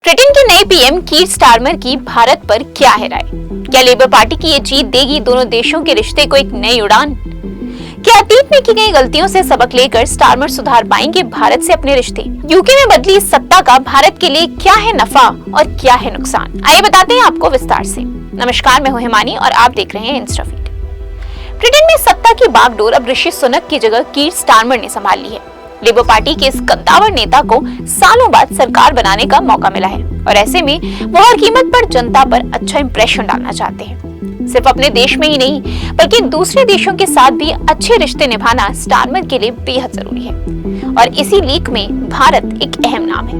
Britain के नए PM Keir Starmer की भारत पर क्या है राय? क्या लेबर पार्टी की ये जीत देगी दोनों देशों के रिश्ते को एक नई उड़ान? क्या अतीत में की गई गलतियों से सबक लेकर स्टारमर सुधार पाएंगे भारत से अपने रिश्ते? यूके में बदली इस सत्ता का भारत के लिए क्या है नफा और क्या है नुकसान? आइए बताते हैं आपको विस्तार से। नमस्कार, मैं हूं हिमानी और आप देख रहे हैं इंस्टाफीड। ब्रिटेन में सत्ता की बागडोर अब ऋषि सुनक की जगह कीर स्टारमर ने संभाल ली है। लेबर पार्टी के इस कद्दावर नेता को सालों बाद सरकार बनाने का मौका मिला है और ऐसे में वो हर कीमत पर जनता पर अच्छा इंप्रेशन डालना चाहते हैं। सिर्फ अपने देश में ही नहीं बल्कि दूसरे देशों के साथ भी अच्छे रिश्ते निभाना स्टारमर के लिए बेहद जरूरी है और इसी लीक में भारत एक अहम नाम है।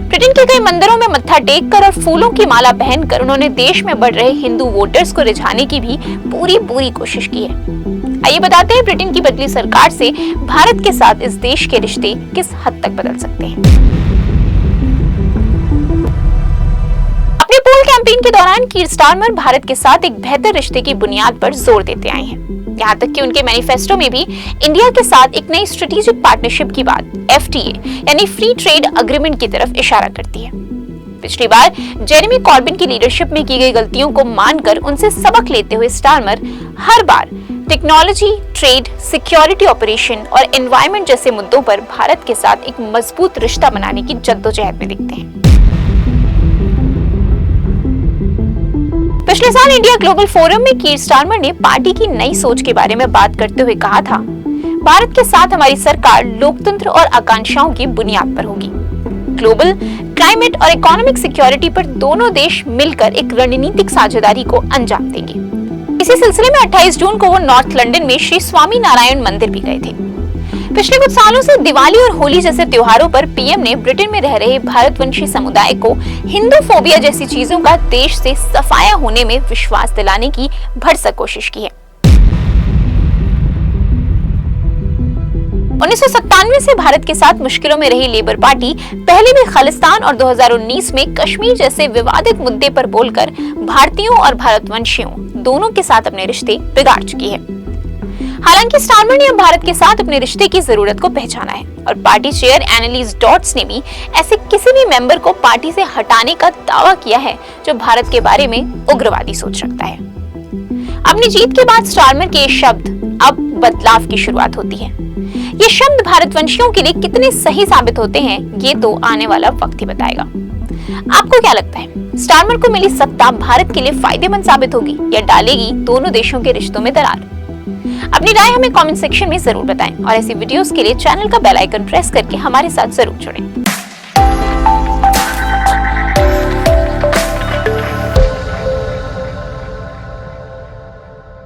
ब्रिटेन के कई मंदिरों में मत्था टेक कर और फूलों की माला पहनकर उन्होंने देश में बढ़ रहे हिंदू वोटर्स को रिझाने की भी पूरी कोशिश की है। आइए बताते हैं ब्रिटेन की बदली सरकार से भारत के साथ इस देश के रिश्ते किस हद तक बदल सकते हैं। अपने पोल कैंपेन के दौरान कीर स्टारमर भारत के साथ एक बेहतर रिश्ते की बुनियाद पर जोर देते आए हैं। यहाँ तक कि उनके मैनिफेस्टो में भी इंडिया के साथ एक नई स्ट्रेटेजिक पार्टनरशिप की बात FTA यानी फ्री ट्रेड अग्रीमेंट की तरफ इशारा करती है। पिछली बार जेरेमी कॉर्बिन की लीडरशिप में की गई गलतियों को मानकर उनसे सबक लेते हुए स्टारमर हर बार टेक्नोलॉजी, ट्रेड, सिक्योरिटी ऑपरेशन और एनवायरनमेंट जैसे मुद्दों पर भारत के साथ एक मजबूत रिश्ता बनाने की जद्दोजहद में दिखते हैं। पिछले साल इंडिया ग्लोबल फोरम में कीर स्टारमर ने पार्टी की नई सोच के बारे में बात करते हुए कहा था, भारत के साथ हमारी सरकार लोकतंत्र और आकांक्षाओं की बुनियाद पर होगी। ग्लोबल, क्लाइमेट और इकोनॉमिक सिक्योरिटी पर दोनों देश मिलकर एक रणनीतिक साझेदारी को अंजाम देंगे। इसी सिलसिले में 28 जून को वो नॉर्थ लंदन में श्री स्वामी नारायण मंदिर भी गए थे। पिछले कुछ सालों से दिवाली और होली जैसे त्योहारों पर पीएम ने ब्रिटेन में रह रहे भारतवंशी समुदाय को हिंदू फोबिया जैसी चीजों का देश से सफाया होने में विश्वास दिलाने की भरसक कोशिश की है। 1997 से भारत के साथ मुश्किलों में रही लेबर पार्टी पहले भी खालिस्तान और 2019 में कश्मीर जैसे विवादित मुद्दे पर बोलकर भारतीयों और भारतवंशियों दोनों के साथ अपने रिश्ते बिगाड़ चुकी है। हालांकि स्टारमर ने अब भारत के साथ अपने रिश्ते की जरूरत को पहचाना है और पार्टी चेयर एनालिस डॉट्स ने भी ऐसे किसी भी मेंबर को पार्टी से हटाने का दावा किया है जो भारत के बारे में उग्रवादी सोच रखता है। अपनी जीत के बाद स्टारमर के शब्द अब बदलाव की शुरुआत होती है। ये शब्द भारतवंशियों के लिए कितने सही साबित होते हैं ये तो आने वाला वक्त ही बताएगा। आपको क्या लगता है, स्टारमर को मिली सत्ता भारत के लिए फायदेमंद साबित होगी या डालेगी दोनों देशों के रिश्तों में दरार? अपनी राय हमें कमेंट सेक्शन में जरूर बताएं और ऐसी वीडियोस के लिए चैनल का बेल आइकन प्रेस करके हमारे साथ जरूर जुड़ें।